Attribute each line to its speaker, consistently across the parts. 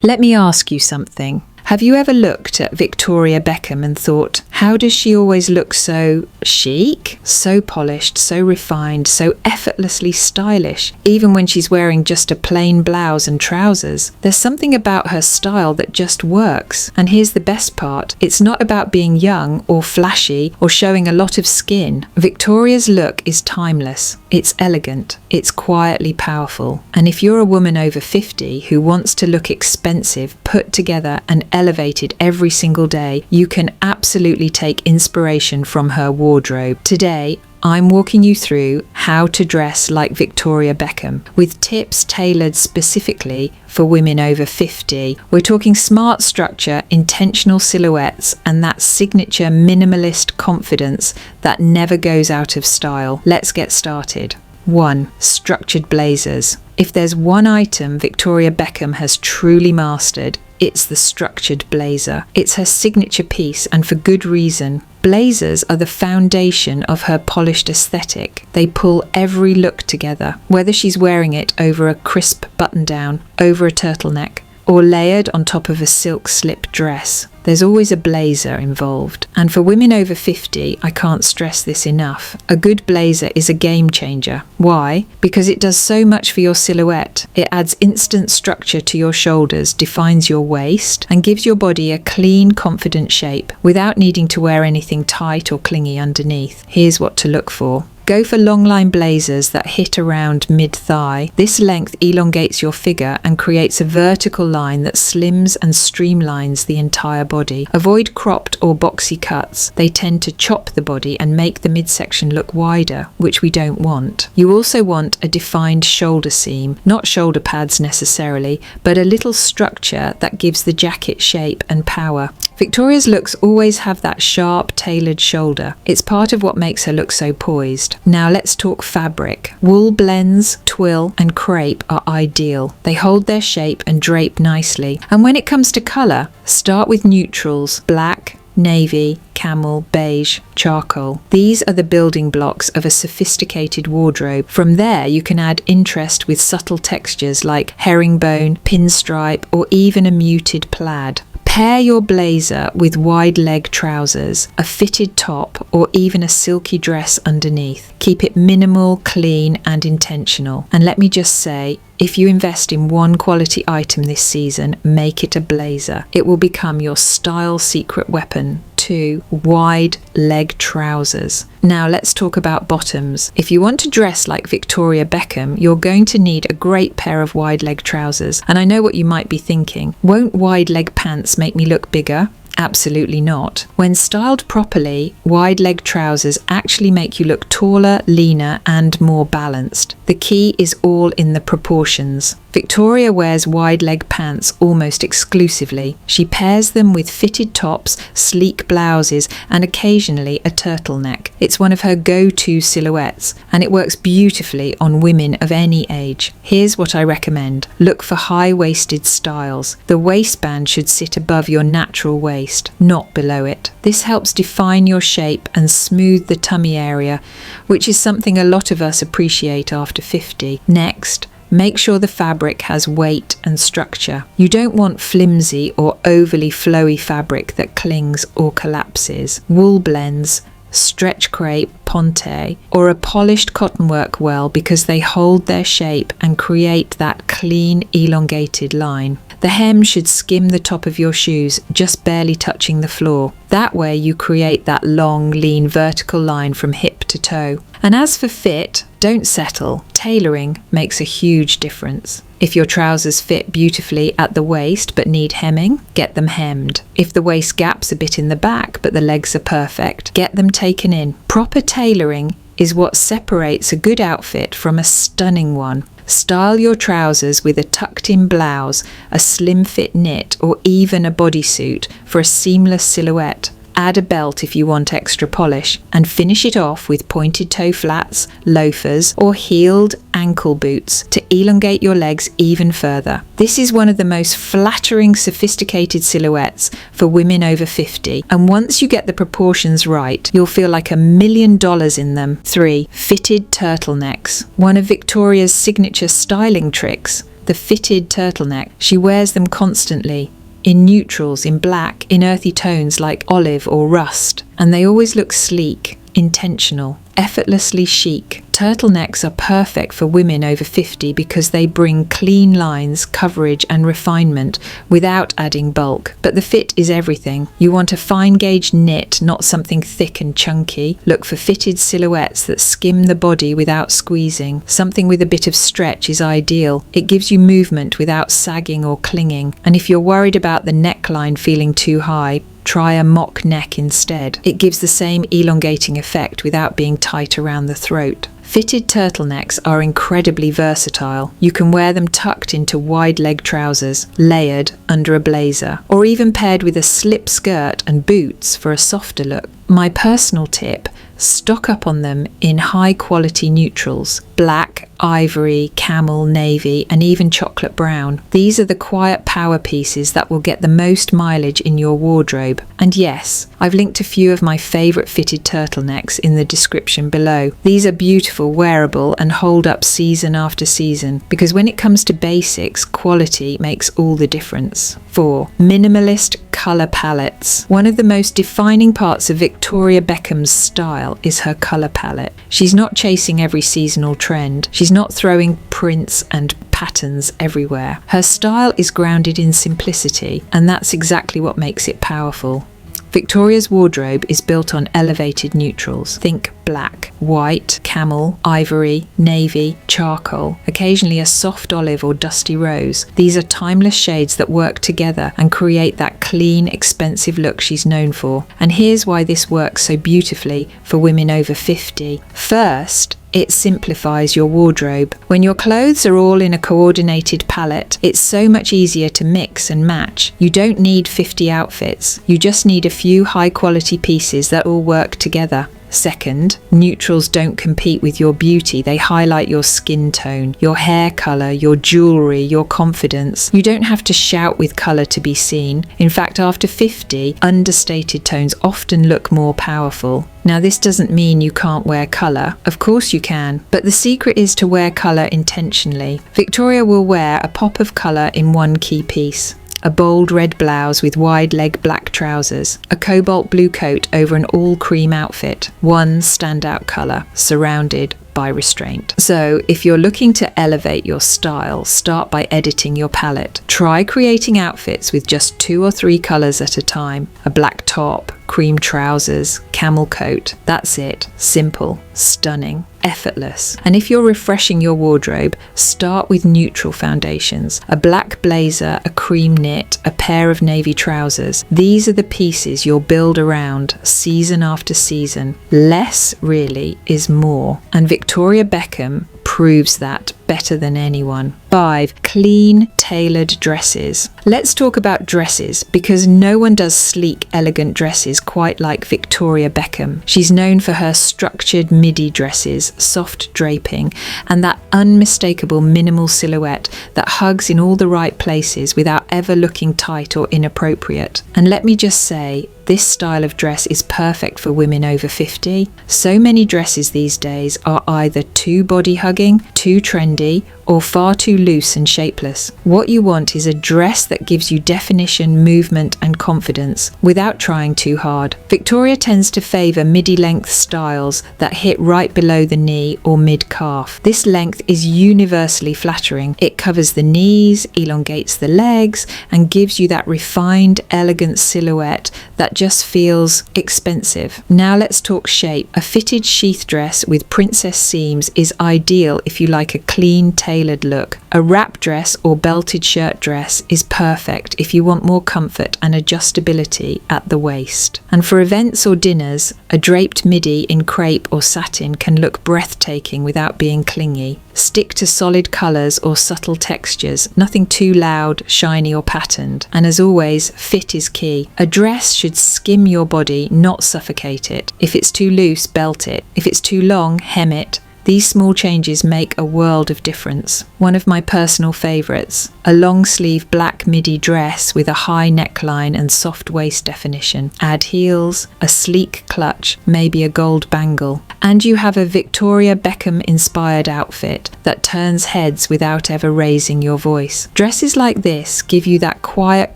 Speaker 1: Let me ask you something. Have you ever looked at Victoria Beckham and thought, how does she always look so chic, so polished, so refined, so effortlessly stylish, even when she's wearing just a plain blouse and trousers? There's something about her style that just works. And here's the best part. It's not about being young or flashy or showing a lot of skin. Victoria's look is timeless. It's elegant. It's quietly powerful. And if you're a woman over 50 who wants to look expensive, put together and elevated every single day, you can absolutely take inspiration from her wardrobe. Today, I'm walking you through how to dress like Victoria Beckham, with tips tailored specifically for women over 50. We're talking smart structure, intentional silhouettes, and that signature minimalist confidence that never goes out of style. Let's get started. 1. Structured blazers. If there's one item Victoria Beckham has truly mastered, it's the structured blazer. It's her signature piece, and for good reason. Blazers are the foundation of her polished aesthetic. They pull every look together, whether she's wearing it over a crisp button-down, over a turtleneck, or layered on top of a silk slip dress. There's always a blazer involved. And for women over 50, I can't stress this enough. A good blazer is a game changer. Why? Because it does so much for your silhouette. It adds instant structure to your shoulders, defines your waist, and gives your body a clean, confident shape without needing to wear anything tight or clingy underneath. Here's what to look for. Go for long line blazers that hit around mid-thigh. This length elongates your figure and creates a vertical line that slims and streamlines the entire body. Avoid cropped or boxy cuts. They tend to chop the body and make the midsection look wider, which we don't want. You also want a defined shoulder seam, not shoulder pads necessarily, but a little structure that gives the jacket shape and power. Victoria's looks always have that sharp, tailored shoulder. It's part of what makes her look so poised. Now let's talk fabric. Wool blends, twill, and crepe are ideal. They hold their shape and drape nicely. And when it comes to colour, start with neutrals: black, navy, camel, beige, charcoal. These are the building blocks of a sophisticated wardrobe. From there, you can add interest with subtle textures like herringbone, pinstripe, or even a muted plaid. Pair your blazer with wide leg trousers, a fitted top, or even a silky dress underneath. Keep it minimal, clean, and intentional. And let me just say, if you invest in one quality item this season, make it a blazer. It will become your style secret weapon. 2. Wide leg trousers. Now let's talk about bottoms. If you want to dress like Victoria Beckham, you're going to need a great pair of wide leg trousers. And I know what you might be thinking. Won't wide leg pants make me look bigger? Absolutely not. When styled properly, wide leg trousers actually make you look taller, leaner, and more balanced. The key is all in the proportions. Victoria wears wide leg pants almost exclusively. She pairs them with fitted tops, sleek blouses, and occasionally a turtleneck. It's one of her go-to silhouettes, and it works beautifully on women of any age. Here's what I recommend. Look for high-waisted styles. The waistband should sit above your natural waist, not below it. This helps define your shape and smooth the tummy area, which is something a lot of us appreciate after 50. Next, make sure the fabric has weight and structure. You don't want flimsy or overly flowy fabric that clings or collapses. Wool blends, stretch crepe, ponte, or a polished cotton work well because they hold their shape and create that clean, elongated line. The hem should skim the top of your shoes, just barely touching the floor. That way you create that long, lean vertical line from hip to toe. And as for fit, don't settle. Tailoring makes a huge difference. If your trousers fit beautifully at the waist but need hemming, get them hemmed. If the waist gap's a bit in the back but the legs are perfect, get them taken in. Proper tailoring is what separates a good outfit from a stunning one. Style your trousers with a tucked-in blouse, a slim-fit knit, or even a bodysuit for a seamless silhouette. Add a belt if you want extra polish, and finish it off with pointed toe flats, loafers, or heeled ankle boots to elongate your legs even further. This is one of the most flattering, sophisticated silhouettes for women over 50, and once you get the proportions right, you'll feel like $1 million in them. 3. Fitted turtlenecks. One of Victoria's signature styling tricks. the fitted turtleneck. She wears them constantly, in neutrals, in black, in earthy tones like olive or rust, and they always look sleek, intentional, effortlessly chic. Turtlenecks are perfect for women over 50 because they bring clean lines, coverage and refinement without adding bulk. But the fit is everything. You want a fine gauge knit, not something thick and chunky. Look for fitted silhouettes that skim the body without squeezing. Something with a bit of stretch is ideal. It gives you movement without sagging or clinging. And if you're worried about the neckline feeling too high, try a mock neck instead. It gives the same elongating effect without being tight around the throat. Fitted turtlenecks are incredibly versatile. You can wear them tucked into wide leg trousers, layered under a blazer, or even paired with a slip skirt and boots for a softer look. My personal tip: stock up on them in high quality neutrals, black, ivory, camel, navy, and even chocolate brown. These are the quiet power pieces that will get the most mileage in your wardrobe. And yes, I've linked a few of my favourite fitted turtlenecks in the description below. These are beautiful, wearable, and hold up season after season, because when it comes to basics, quality makes all the difference. 4. Minimalist colour palettes. One of the most defining parts of Victoria Beckham's style is her colour palette. She's not chasing every seasonal trend. She's not throwing prints and patterns everywhere. Her style is grounded in simplicity, and that's exactly what makes it powerful. Victoria's wardrobe is built on elevated neutrals. Think black, white, camel, ivory, navy, charcoal, occasionally a soft olive or dusty rose. These are timeless shades that work together and create that clean, expensive look she's known for. And here's why this works so beautifully for women over 50. First, it simplifies your wardrobe. When your clothes are all in a coordinated palette, it's so much easier to mix and match. You don't need 50 outfits. You just need a few high-quality pieces that all work together. Second, neutrals don't compete with your beauty. They highlight your skin tone, your hair colour, your jewellery, your confidence. You don't have to shout with colour to be seen. In fact, after 50, understated tones often look more powerful. Now, this doesn't mean you can't wear colour. Of course you can, but the secret is to wear colour intentionally. Victoria will wear a pop of colour in one key piece. A bold red blouse with wide leg black trousers, a cobalt blue coat over an all cream outfit, one standout colour, surrounded by restraint. So if you're looking to elevate your style, start by editing your palette. Try creating outfits with just 2 or 3 colours at a time. A black top, cream trousers, camel coat. That's it. Simple, stunning, effortless. And if you're refreshing your wardrobe, start with neutral foundations. A black blazer, a cream knit, a pair of navy trousers. These are the pieces you'll build around season after season. Less really is more. And Victoria Beckham proves that better than anyone. 5. Clean, tailored dresses. Let's talk about dresses, because no one does sleek, elegant dresses quite like Victoria Beckham. She's known for her structured midi dresses, soft draping, and that unmistakable minimal silhouette that hugs in all the right places without ever looking tight or inappropriate. And let me just say, this style of dress is perfect for women over 50. So many dresses these days are either too body hugging, too trendy, or far too loose and shapeless. What you want is a dress that gives you definition, movement, and confidence without trying too hard. Victoria tends to favour midi-length styles that hit right below the knee or mid-calf. This length is universally flattering. It covers the knees, elongates the legs, and gives you that refined, elegant silhouette that just feels expensive. Now let's talk shape. A fitted sheath dress with princess seams is ideal if you like a clean, tailored look. A wrap dress or belted shirt dress is perfect if you want more comfort and adjustability at the waist. And for events or dinners, a draped midi in crepe or satin can look breathtaking without being clingy. Stick to solid colours or subtle textures, nothing too loud, shiny or patterned. And as always, fit is key. A dress should skim your body, not suffocate it. If it's too loose, belt it. If it's too long, hem it. These small changes make a world of difference. One of my personal favourites, a long sleeve black midi dress with a high neckline and soft waist definition. Add heels, a sleek clutch, maybe a gold bangle. And you have a Victoria Beckham inspired outfit that turns heads without ever raising your voice. Dresses like this give you that quiet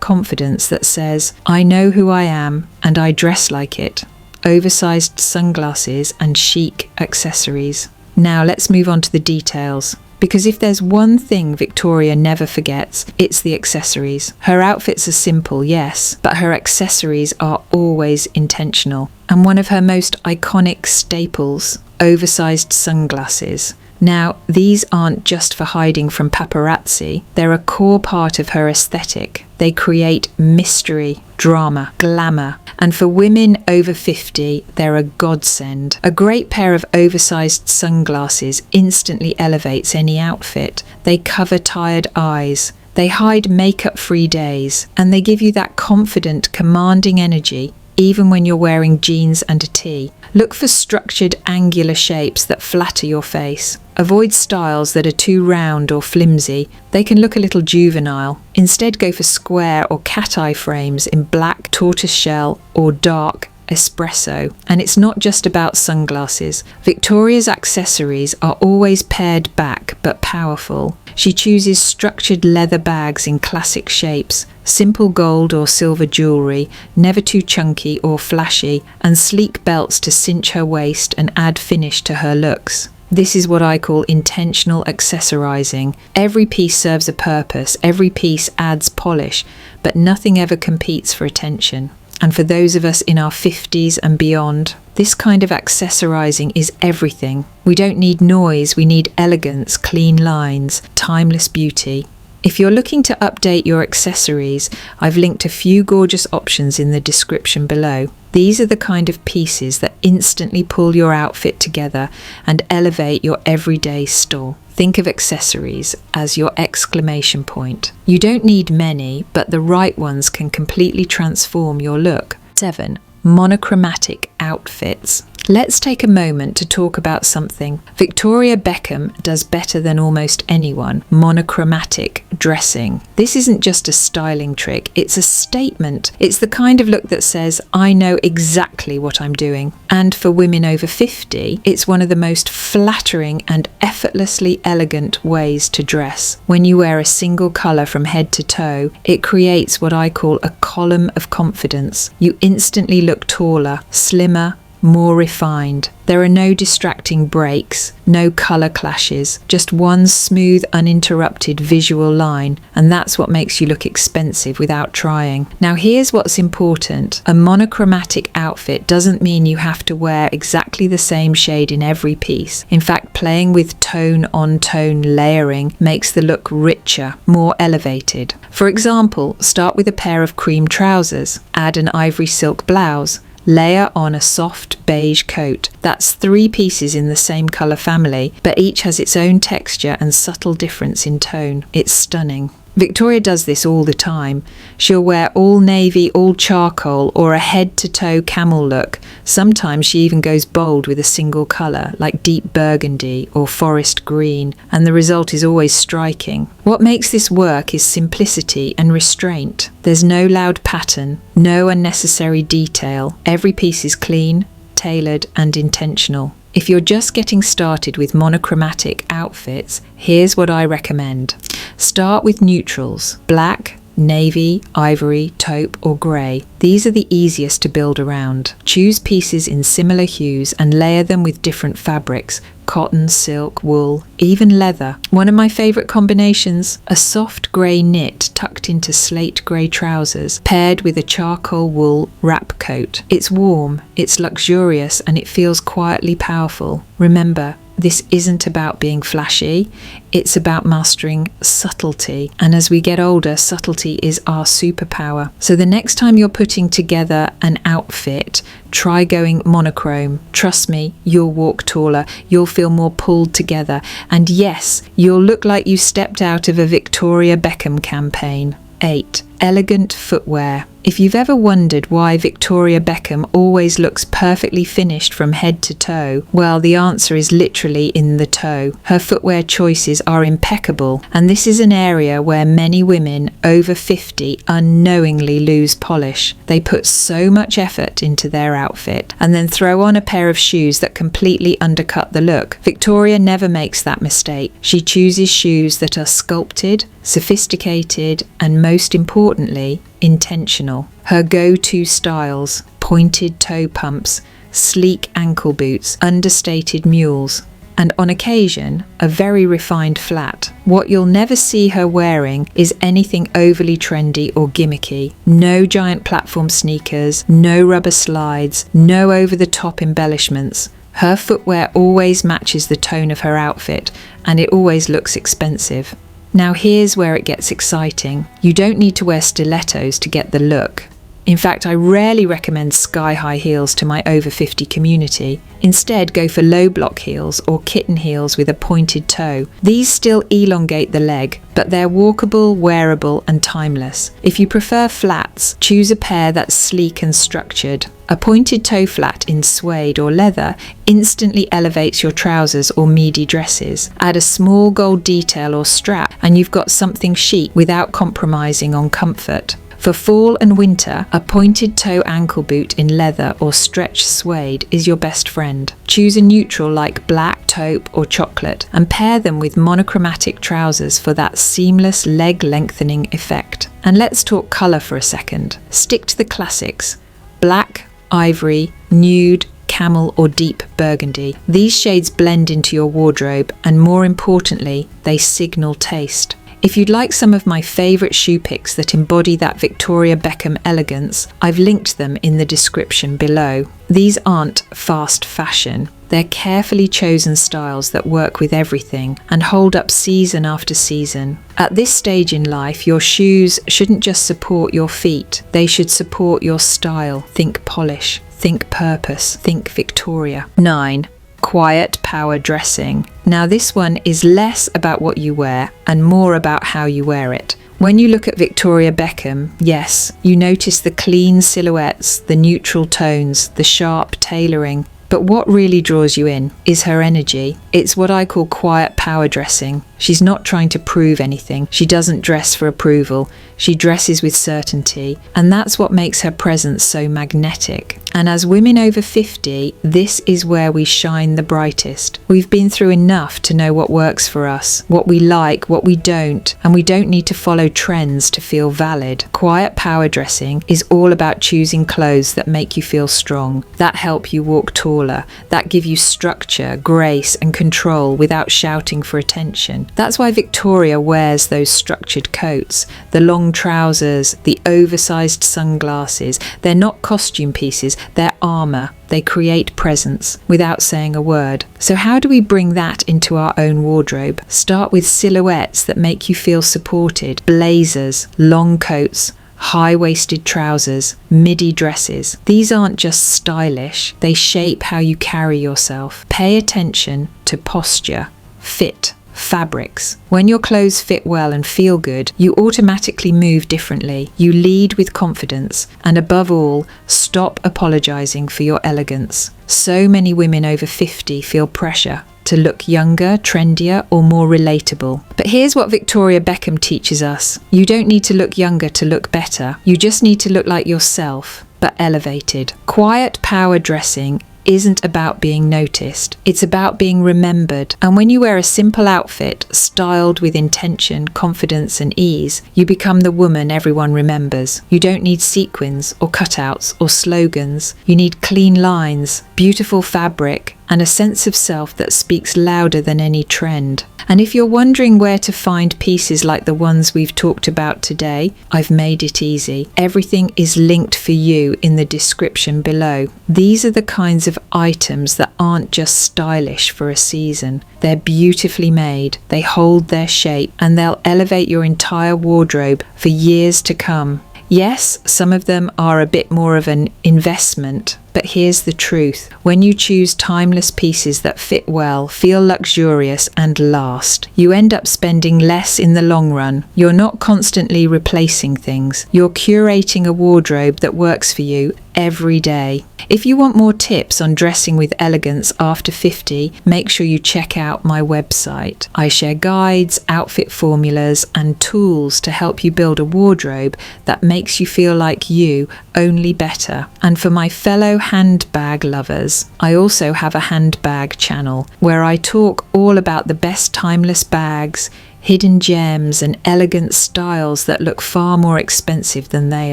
Speaker 1: confidence that says, I know who I am and I dress like it. Oversized sunglasses and chic accessories. Now let's move on to the details. Because if there's one thing Victoria never forgets, it's the accessories. Her outfits are simple, yes, but her accessories are always intentional. And one of her most iconic staples, oversized sunglasses. Now, these aren't just for hiding from paparazzi, they're a core part of her aesthetic. They create mystery, drama, glamour, and for women over 50, they're a godsend. A great pair of oversized sunglasses instantly elevates any outfit. They cover tired eyes, they hide makeup-free days, and they give you that confident, commanding energy even when you're wearing jeans and a tee. Look for structured, angular shapes that flatter your face. Avoid styles that are too round or flimsy. They can look a little juvenile. Instead, go for square or cat-eye frames in black, tortoiseshell, or dark espresso. And it's not just about sunglasses. Victoria's accessories are always pared back but powerful. She chooses structured leather bags in classic shapes, simple gold or silver jewellery, never too chunky or flashy, and sleek belts to cinch her waist and add finish to her looks. This is what I call intentional accessorizing. Every piece serves a purpose, every piece adds polish, but nothing ever competes for attention. And for those of us in our 50s and beyond, this kind of accessorizing is everything. We don't need noise, we need elegance, clean lines, timeless beauty. If you're looking to update your accessories, I've linked a few gorgeous options in the description below. These are the kind of pieces that instantly pull your outfit together and elevate your everyday style. Think of accessories as your exclamation point. You don't need many, but the right ones can completely transform your look. 7. Monochromatic outfits. Let's take a moment to talk about something Victoria Beckham does better than almost anyone: monochromatic dressing. This isn't just a styling trick, it's a statement. It's the kind of look that says, I know exactly what I'm doing. And for women over 50, it's one of the most flattering and effortlessly elegant ways to dress. When you wear a single colour from head to toe, it creates what I call a column of confidence. You instantly look taller, slimmer, more refined. There are no distracting breaks, no colour clashes, just one smooth, uninterrupted visual line, and that's what makes you look expensive without trying. Now here's what's important. A monochromatic outfit doesn't mean you have to wear exactly the same shade in every piece. In fact, playing with tone-on-tone layering makes the look richer, more elevated. For example, start with a pair of cream trousers, add an ivory silk blouse, layer on a soft beige coat. That's 3 pieces in the same colour family, but each has its own texture and subtle difference in tone. It's stunning. Victoria does this all the time. She'll wear all navy, all charcoal, or a head-to-toe camel look. Sometimes she even goes bold with a single colour, like deep burgundy or forest green, and the result is always striking. What makes this work is simplicity and restraint. There's no loud pattern, no unnecessary detail. Every piece is clean, tailored, and intentional. If you're just getting started with monochromatic outfits, here's what I recommend. Start with neutrals: black, navy, ivory, taupe, or grey. These are the easiest to build around. Choose pieces in similar hues and layer them with different fabrics: cotton, silk, wool, even leather. One of my favourite combinations: a soft grey knit tucked into slate grey trousers, paired with a charcoal wool wrap coat. It's warm, it's luxurious, and it feels quietly powerful. Remember, this isn't about being flashy, it's about mastering subtlety. And as we get older, subtlety is our superpower. So the next time you're putting together an outfit, try going monochrome. Trust me, you'll walk taller, you'll feel more pulled together, and yes, you'll look like you stepped out of a Victoria Beckham campaign. 8. elegant footwear. If you've ever wondered why Victoria Beckham always looks perfectly finished from head to toe, well, the answer is literally in the toe. Her footwear choices are impeccable, and this is an area where many women over 50 unknowingly lose polish. They put so much effort into their outfit and then throw on a pair of shoes that completely undercut the look. Victoria never makes that mistake. She chooses shoes that are sculpted, sophisticated, and most importantly, intentional. Her go-to styles: pointed toe pumps, sleek ankle boots, understated mules, and on occasion, a very refined flat. What you'll never see her wearing is anything overly trendy or gimmicky. No giant platform sneakers, no rubber slides, no over-the-top embellishments. Her footwear always matches the tone of her outfit, and it always looks expensive. Now here's where it gets exciting. You don't need to wear stilettos to get the look. In fact, I rarely recommend sky-high heels to my over 50 community. Instead, go for low block heels or kitten heels with a pointed toe. These still elongate the leg, but they're walkable, wearable, and timeless. If you prefer flats, choose a pair that's sleek and structured. A pointed toe flat in suede or leather instantly elevates your trousers or midi dresses. Add a small gold detail or strap, and you've got something chic without compromising on comfort. For fall and winter, a pointed toe ankle boot in leather or stretch suede is your best friend. Choose a neutral like black, taupe or chocolate and pair them with monochromatic trousers for that seamless leg lengthening effect. And let's talk colour for a second. Stick to the classics: black, ivory, nude, camel or deep burgundy. These shades blend into your wardrobe and, more importantly, they signal taste. If you'd like some of my favourite shoe picks that embody that Victoria Beckham elegance, I've linked them in the description below. These aren't fast fashion. They're carefully chosen styles that work with everything and hold up season after season. At this stage in life, your shoes shouldn't just support your feet, they should support your style. Think polish, think purpose, think Victoria. 9. Quiet power dressing. Now this one is less about what you wear and more about how you wear it. When you look at Victoria Beckham, yes, you notice the clean silhouettes, the neutral tones, the sharp tailoring. But what really draws you in is her energy. It's what I call quiet power dressing. She's not trying to prove anything. She doesn't dress for approval. She dresses with certainty. And that's what makes her presence so magnetic. And as women over 50, this is where we shine the brightest. We've been through enough to know what works for us, what we like, what we don't, and we don't need to follow trends to feel valid. Quiet power dressing is all about choosing clothes that make you feel strong, that help you walk taller, that give you structure, grace, and control without shouting for attention. That's why Victoria wears those structured coats, the long trousers, the oversized sunglasses. They're not costume pieces, they're armour. They create presence without saying a word. So how do we bring that into our own wardrobe? Start with silhouettes that make you feel supported. Blazers, long coats, high-waisted trousers, midi dresses. These aren't just stylish, they shape how you carry yourself. Pay attention to posture, fit, fabrics. When your clothes fit well and feel good, you automatically move differently. You lead with confidence, and above all, stop apologising for your elegance. So many women over 50 feel pressure to look younger, trendier, or more relatable. But here's what Victoria Beckham teaches us. You don't need to look younger to look better. You just need to look like yourself, but elevated. Quiet power dressing isn't about being noticed. It's about being remembered. And when you wear a simple outfit, styled with intention, confidence, and ease, you become the woman everyone remembers. You don't need sequins or cutouts or slogans. You need clean lines, beautiful fabric, and a sense of self that speaks louder than any trend. And if you're wondering where to find pieces like the ones we've talked about today, I've made it easy. Everything is linked for you in the description below. These are the kinds of items that aren't just stylish for a season. They're beautifully made, they hold their shape, and they'll elevate your entire wardrobe for years to come. Yes, some of them are a bit more of an investment, But here's the truth. When you choose timeless pieces that fit well, feel luxurious and last, you end up spending less in the long run. You're not constantly replacing things. You're curating a wardrobe that works for you every day. If you want more tips on dressing with elegance after 50, make sure you check out my website. I share guides, outfit formulas, and tools to help you build a wardrobe that makes you feel like you, only better. And for my fellow handbag lovers, I also have a handbag channel where I talk all about the best timeless bags, hidden gems and elegant styles that look far more expensive than they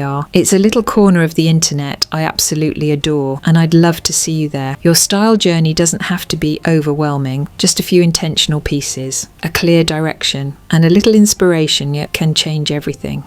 Speaker 1: are. It's a little corner of the internet I absolutely adore, and I'd love to see you there. Your style journey doesn't have to be overwhelming. Just a few intentional pieces, a clear direction, and a little inspiration yet can change everything.